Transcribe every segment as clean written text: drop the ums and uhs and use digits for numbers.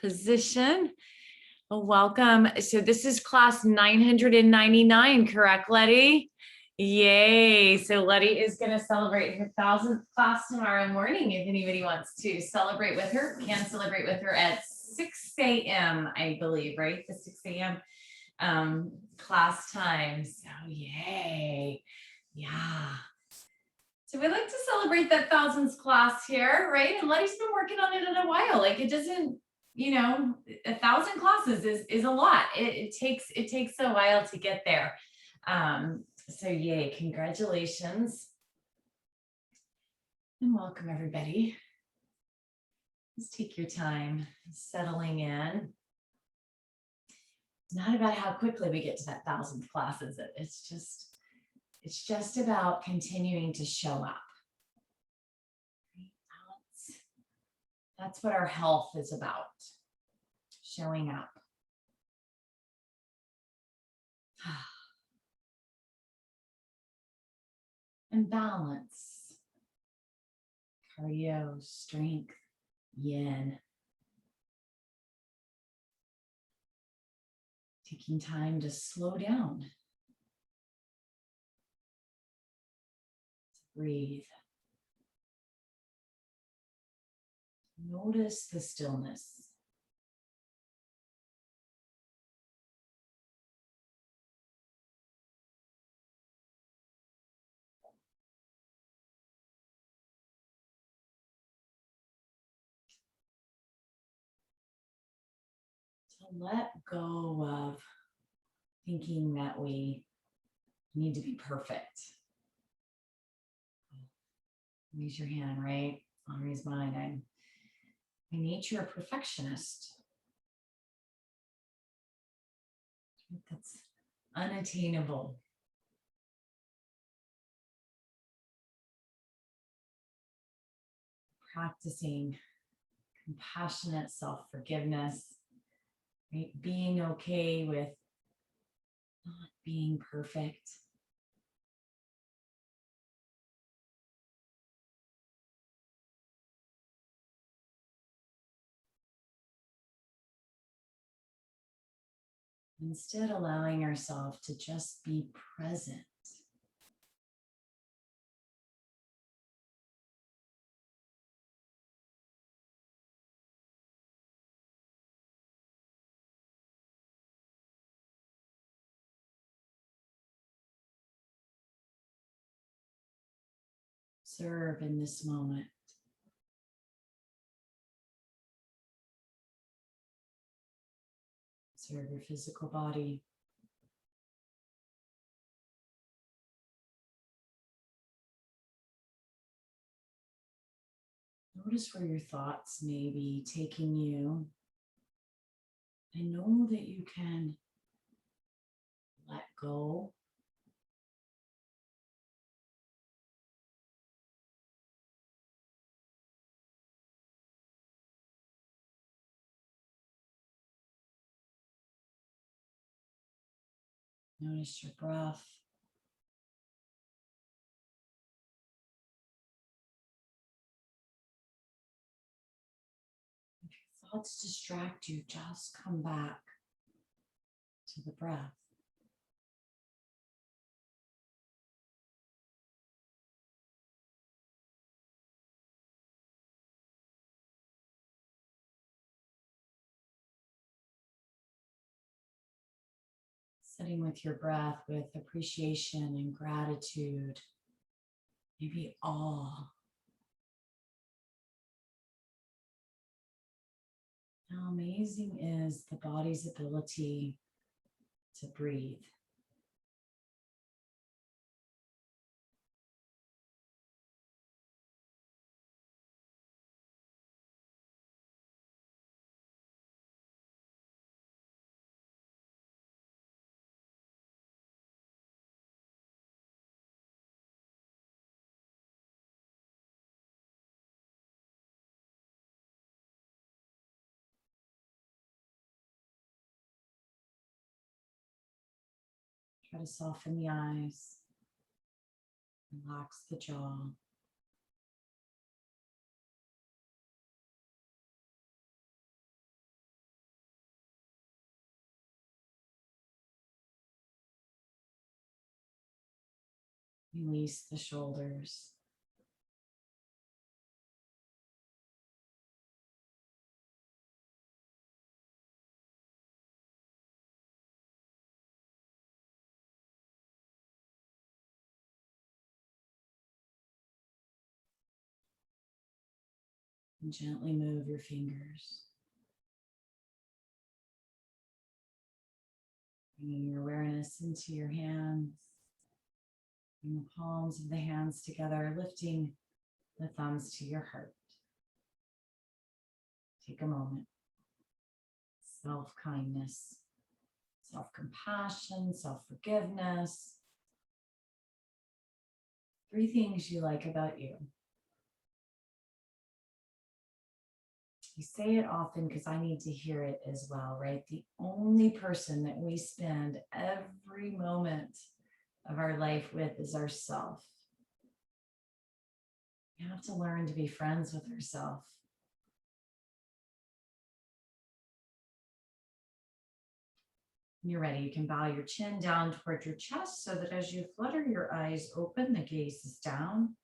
position. Welcome. So this is class 999, correct, Letty? Yay. So Letty is going to celebrate her 1000th class tomorrow morning. If anybody wants to celebrate with her, can celebrate with her at 6 a.m., I believe, right? The 6 a.m. Class time. So yay. Yeah. So we like to celebrate that 1000th class here, right? And Letty's been working on it in a while. Like it doesn't, 1,000 classes is a lot. It takes a while to get there. So yay, congratulations. And welcome everybody. Just take your time settling in. It's not about how quickly we get to that 1000th class, is it? It's just about continuing to show up. That's what our health is about. Showing up. And balance. Cardio, strength, yin. Taking time to slow down. Breathe. Notice the stillness. To let go of thinking that we need to be perfect. Raise your hand, right? I'll raise mine. I'm by nature a perfectionist. That's unattainable. Practicing compassionate self-forgiveness, right? Being okay with not being perfect. Instead, allowing ourselves to just be present. Observe in this moment. Observe your physical body. Notice where your thoughts may be taking you. And know that you can let go. Notice your breath. If your thoughts distract you, just come back to the breath. Sitting with your breath with appreciation and gratitude, maybe awe. How amazing is the body's ability to breathe. Try to soften the eyes, relax the jaw. Release the shoulders. And gently move your fingers. Bringing your awareness into your hands. Bring the palms of the hands together, lifting the thumbs to your heart. Take a moment. Self-kindness, self-compassion, self-forgiveness. 3 things you like about you. You say it often because I need to hear it as well, right? The only person that we spend every moment of our life with is ourself. We have to learn to be friends with ourselves. When you're ready, you can bow your chin down towards your chest so that as you flutter your eyes open, the gaze is down,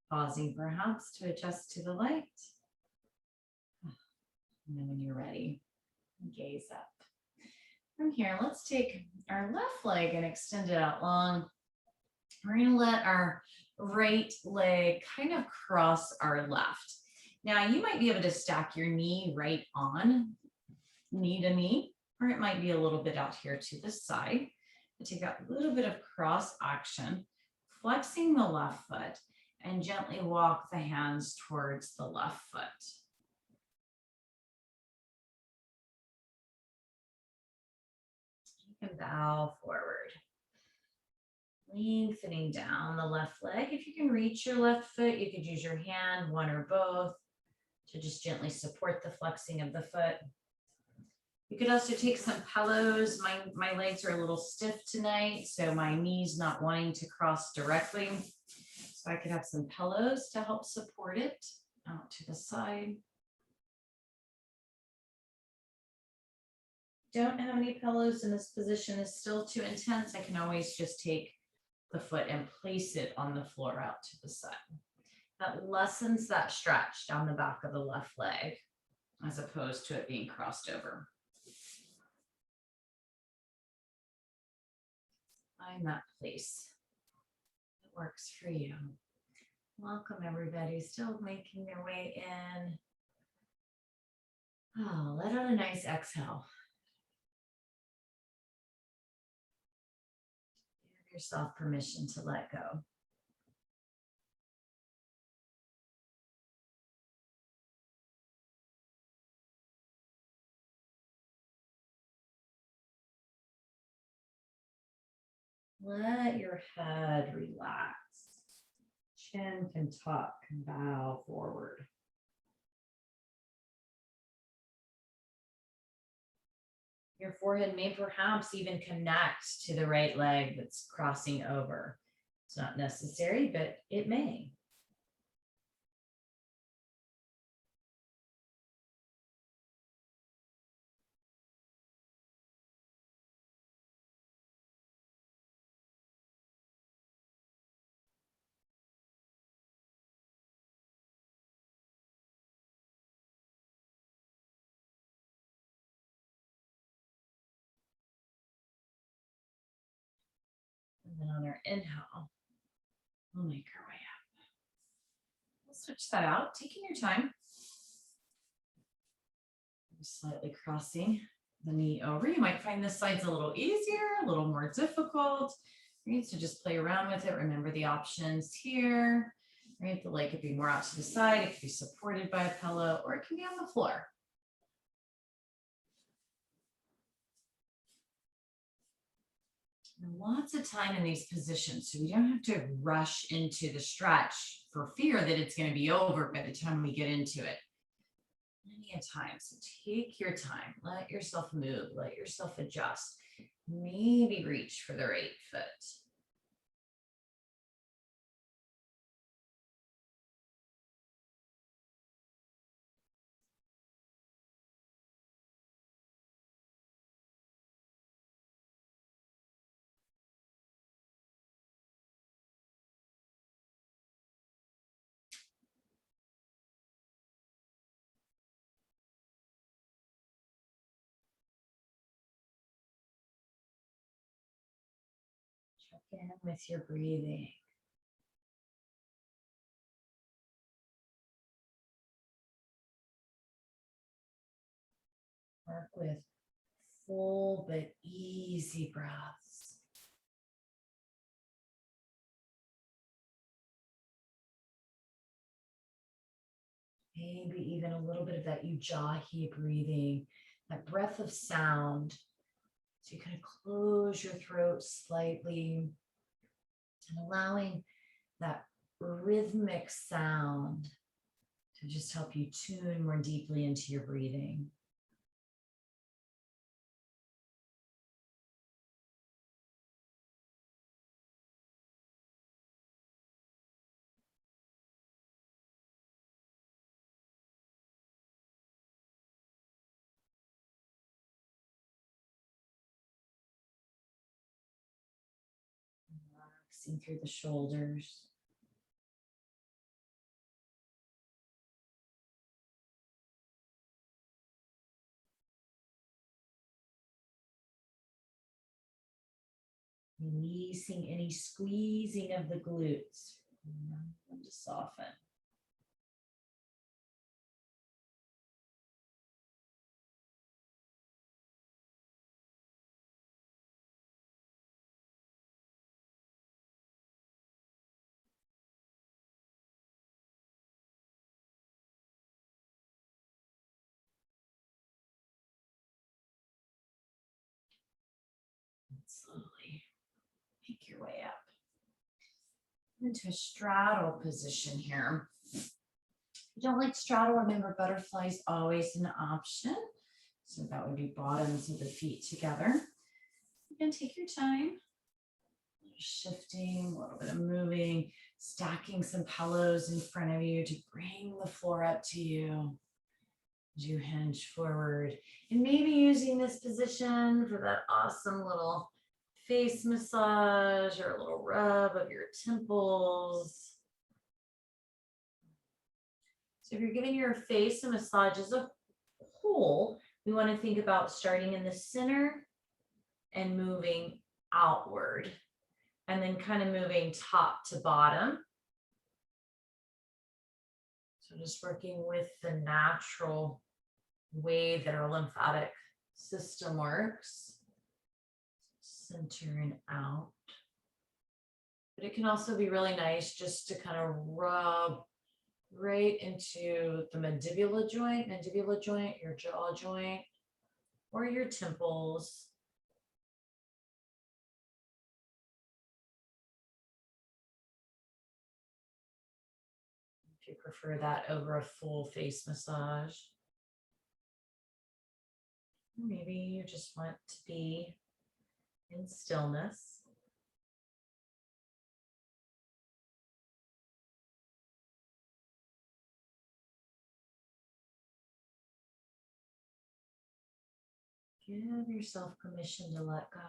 pausing perhaps to adjust to the light. And then when you're ready, gaze up. From here, let's take our left leg and extend it out long. We're going to let our right leg kind of cross our left. Now, you might be able to stack your knee right on, knee to knee, or it might be a little bit out here to the side. Take a little bit of cross action, flexing the left foot, and gently walk the hands towards the left foot. You can bow forward, lengthening down the left leg. If you can reach your left foot, you could use your hand, one or both, to just gently support the flexing of the foot. You could also take some pillows. My legs are a little stiff tonight, so my knees not wanting to cross directly. So I could have some pillows to help support it out to the side. Don't have any pillows and this position is still too intense, I can always just take the foot and place it on the floor out to the side. That lessens that stretch down the back of the left leg as opposed to it being crossed over. Find that place that works for you. Welcome everybody, still making their way in. Oh, let out a nice exhale. Give yourself permission to let go. Let your head relax. Chin can tuck and bow forward. Your forehead may perhaps even connect to the right leg that's crossing over. It's not necessary, but it may. And then on our inhale, we'll make our way up. We'll switch that out, taking your time. Slightly crossing the knee over. You might find this side's a little easier, a little more difficult. Right, so just play around with it. Remember the options here. Right, the leg could be more out to the side. It could be supported by a pillow, or it can be on the floor. And lots of time in these positions, so we don't have to rush into the stretch for fear that it's going to be over by the time we get into it. Plenty of time, so take your time, let yourself move, let yourself adjust, maybe reach for the right foot. in with your breathing. Work with full but easy breaths. Maybe even a little bit of that ujjayi breathing, that breath of sound. So you kind of close your throat slightly and allowing that rhythmic sound to just help you tune more deeply into your breathing. Relaxing through the shoulders. Releasing any squeezing of the glutes. And to soften. And slowly make your way up into a straddle position here. If you don't like straddle, remember butterfly is always an option. So that would be bottoms of the feet together. You can take your time. Shifting, a little bit of moving, stacking some pillows in front of you to bring the floor up to you as you hinge forward. And maybe using this position for that awesome little face massage or a little rub of your temples. So if you're giving your face a massage as a whole, we want to think about starting in the center and moving outward, and then kind of moving top to bottom. So just working with the natural way that our lymphatic system works. Center and out. But it can also be really nice just to kind of rub right into the mandibular joint, your jaw joint, or your temples. If you prefer that over a full face massage. Maybe you just want to be in stillness. Give yourself permission to let go.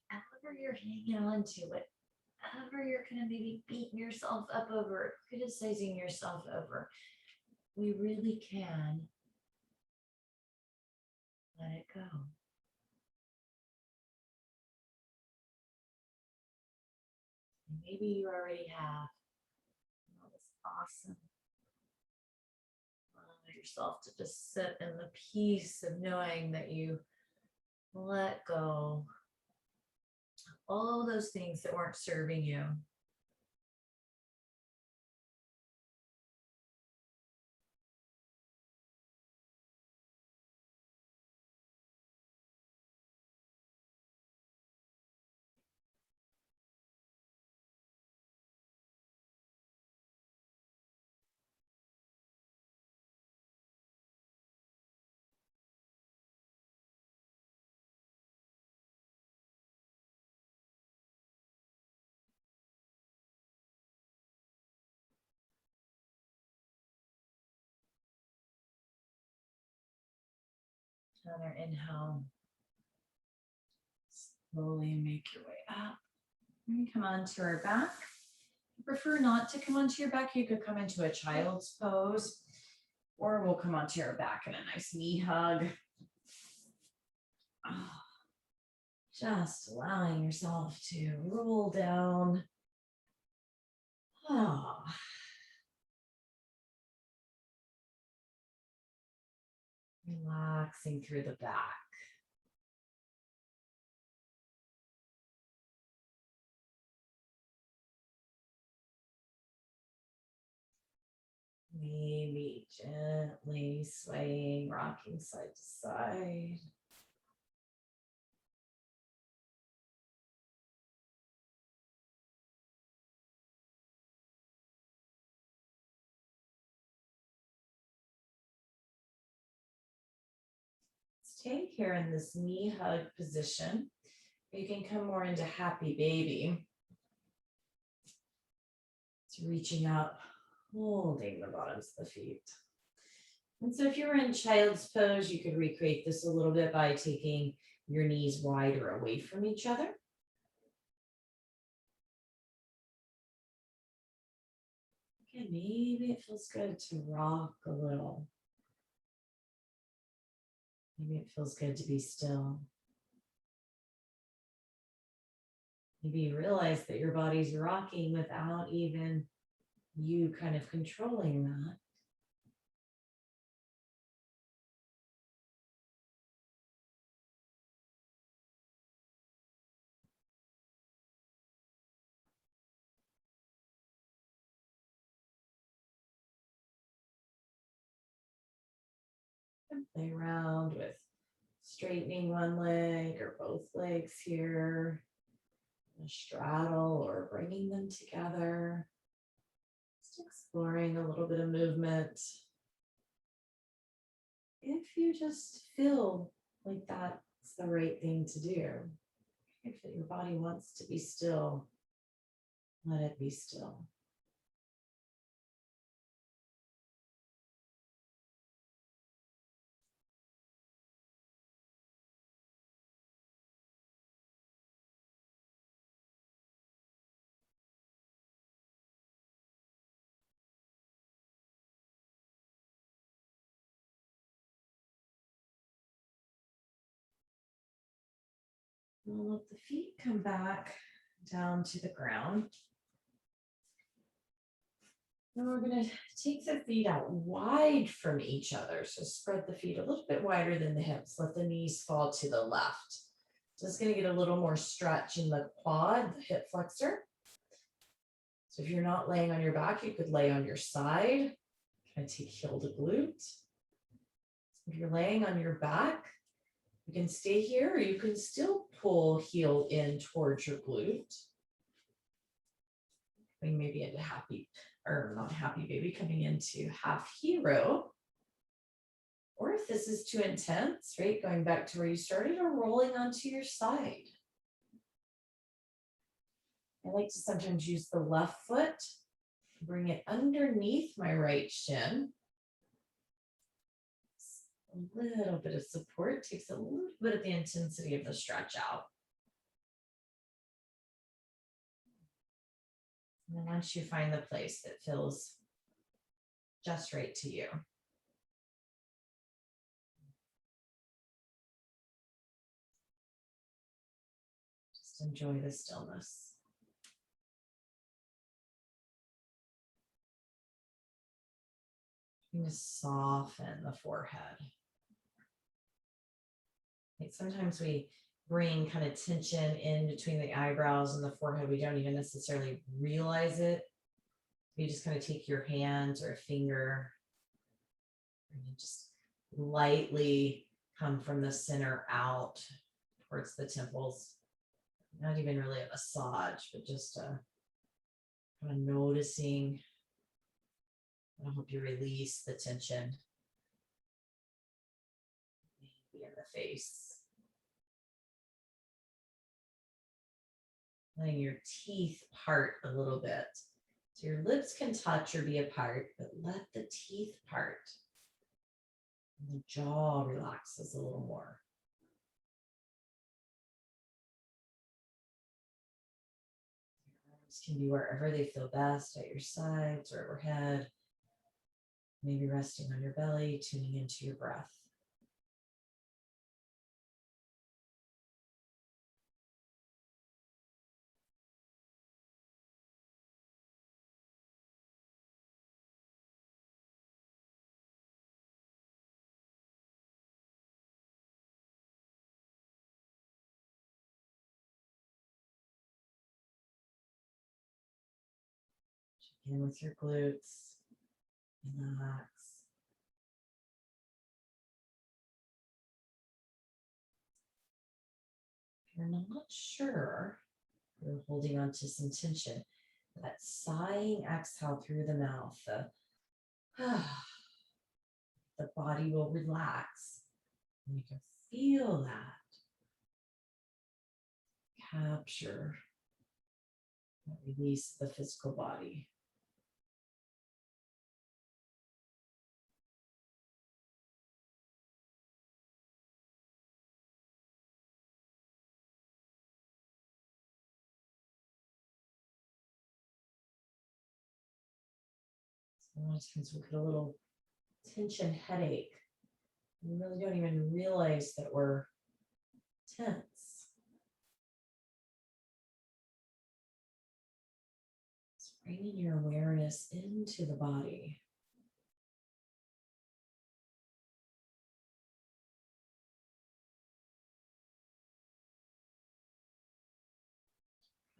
Whatever you're hanging on to, whatever you're kind of maybe beating yourself up over, criticizing yourself over, we really can let it go. And maybe you already have. That was awesome. Allow yourself to just sit in the peace of knowing that you let go of all those things that weren't serving you. Another inhale. Slowly make your way up. And come onto our back. If you prefer not to come onto your back, you could come into a child's pose, or we'll come onto your back in a nice knee hug. Just allowing yourself to roll down. Oh. Relaxing through the back. Maybe gently swaying, rocking side to side. Stay here in this knee hug position. You can come more into happy baby. It's reaching up, holding the bottoms of the feet. And so if you were in child's pose, you could recreate this a little bit by taking your knees wider away from each other. Okay, maybe it feels good to rock a little. Maybe it feels good to be still. Maybe you realize that your body's rocking without even you kind of controlling that. And play around with straightening one leg or both legs here. A straddle or bringing them together. Just exploring a little bit of movement. If you just feel like that's the right thing to do, if your body wants to be still, let it be still. We'll let the feet come back down to the ground. And we're going to take the feet out wide from each other. So spread the feet a little bit wider than the hips. Let the knees fall to the left. Just going to get a little more stretch in the quad, the hip flexor. So if you're not laying on your back, you could lay on your side. Kind of take heel to glute. If you're laying on your back, you can stay here, or you can still pull heel in towards your glute. Coming maybe into happy, or not happy baby, coming into half hero. Or if this is too intense, right, going back to where you started, or rolling onto your side. I like to sometimes use the left foot, bring it underneath my right shin. A little bit of support takes a little bit of the intensity of the stretch out. And then once you find the place that feels just right to you. Just enjoy the stillness. You just soften the forehead. Like sometimes we bring kind of tension in between the eyebrows and the forehead. We don't even necessarily realize it. You just kind of take your hands or a finger and you just lightly come from the center out towards the temples. Not even really a massage, but just kind of noticing. I hope you release the tension. Maybe in the face. Letting your teeth part a little bit. So your lips can touch or be apart, but let the teeth part. And the jaw relaxes a little more. Your arms can be wherever they feel best, at your sides or overhead. Maybe resting on your belly, tuning into your breath. In with your glutes. Relax. If you're not sure, you're holding on to some tension. That sighing exhale through the mouth, the body will relax. And you can feel that. Capture that release the physical body. A lot of times we'll get a little tension headache. We really don't even realize that we're tense. It's bringing your awareness into the body.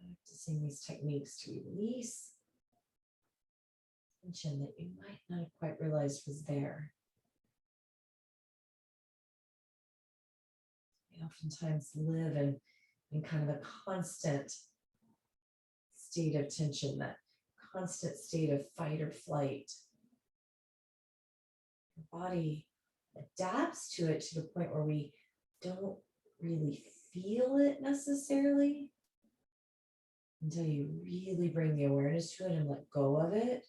Practicing these techniques to release tension that you might not have quite realized was there. We oftentimes live in kind of a constant state of tension, that constant state of fight or flight. Your body adapts to it to the point where we don't really feel it necessarily until you really bring the awareness to it and let go of it.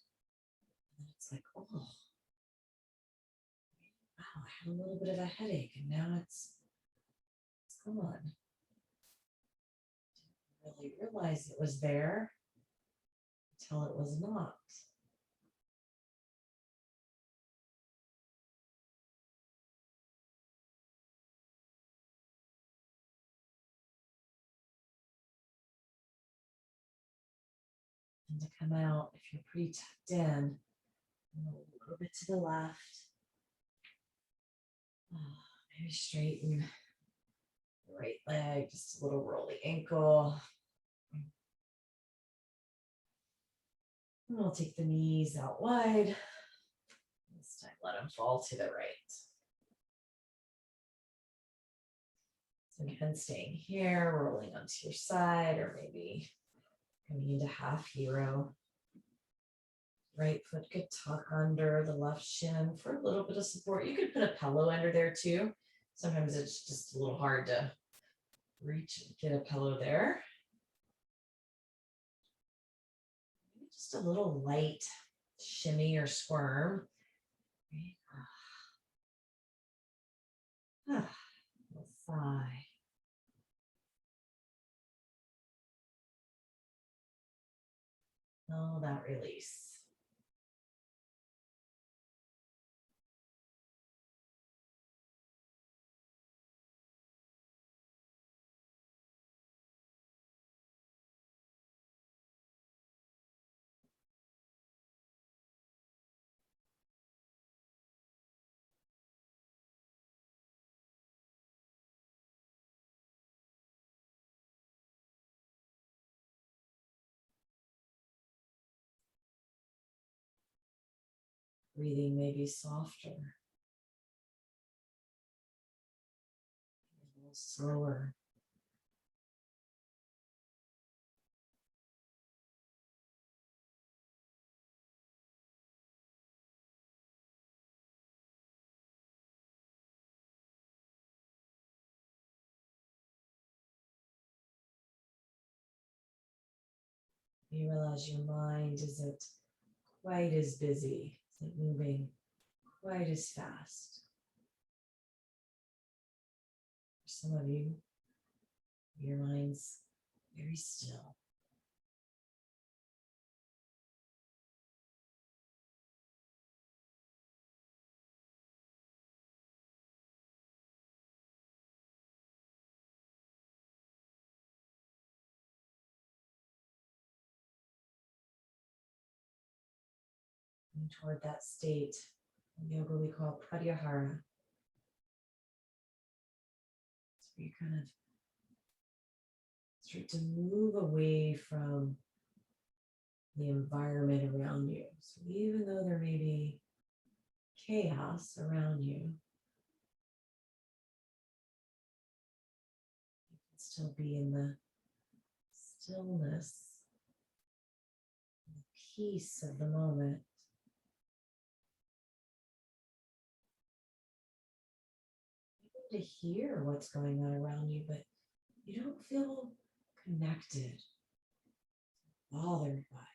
And it's like, oh, wow, I had a little bit of a headache and now it's gone. Didn't really realize it was there until it was not. And to come out, if you're pretty tucked in, a little bit to the left. Maybe straighten the right leg, just a little roll the ankle. And we'll take the knees out wide. This time, let them fall to the right. So again, staying here, rolling onto your side, or maybe coming into half hero. Right foot could tuck under the left shin for a little bit of support. You could put a pillow under there too. Sometimes it's just a little hard to reach and get a pillow there. Maybe just a little light shimmy or squirm. Sigh. Oh, that release. Breathing maybe softer, a little slower. You realize your mind isn't quite as busy, it's not moving quite as fast. For some of you, your mind's very still. And toward that state in yoga we call pratyahara. So you kind of start to move away from the environment around you. So even though there may be chaos around you, you can still be in the stillness, the peace of the moment. To hear what's going on around you, but you don't feel connected, bothered by it.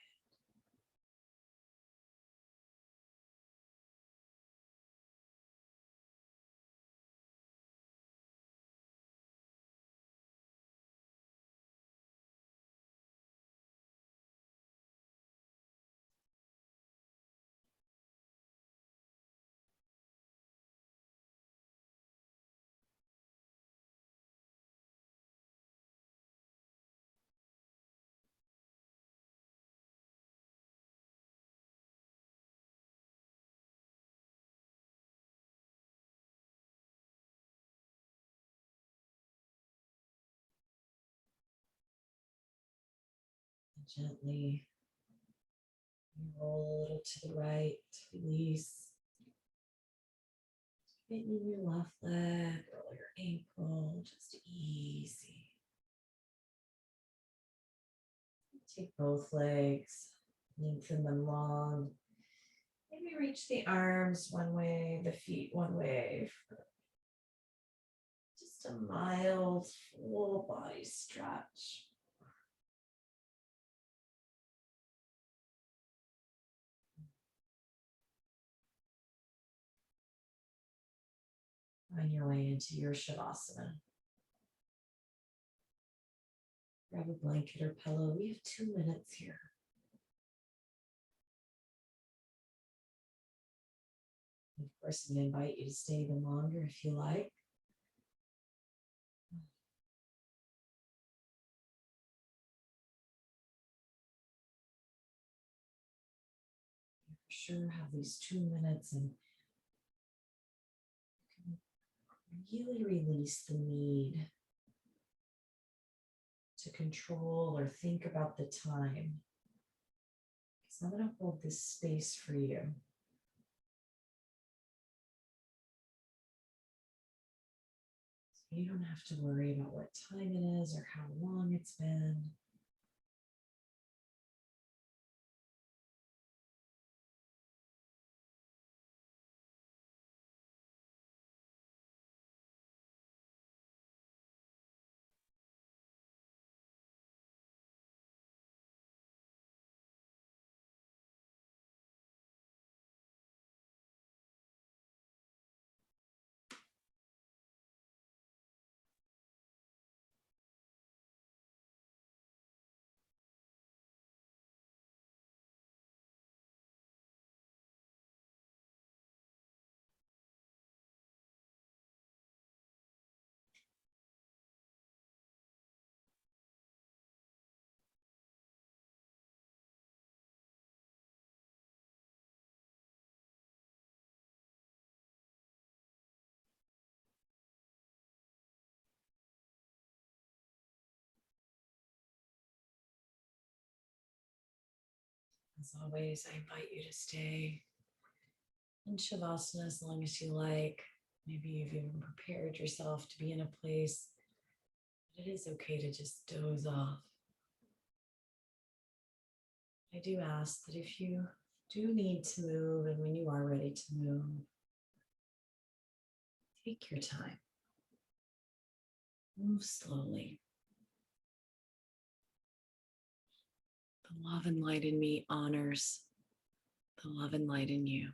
And gently roll a little to the right, release. Bend your left leg, roll your ankle, just easy. Take both legs, lengthen them long. Maybe reach the arms one way, the feet one way. Just a mild, full body stretch. Find your way into your Shavasana. Grab a blanket or pillow. We have 2 minutes here. Of course, I'm going to invite you to stay even longer if you like. You for sure have these 2 minutes and you can really release the need to control or think about the time. So I'm going to hold this space for you. So you don't have to worry about what time it is or how long it's been. As always, I invite you to stay in Shavasana as long as you like. Maybe you've even prepared yourself to be in a place. But it is okay to just doze off. I do ask that if you do need to move and when you are ready to move, take your time. Move slowly. The love and light in me honors the love and light in you.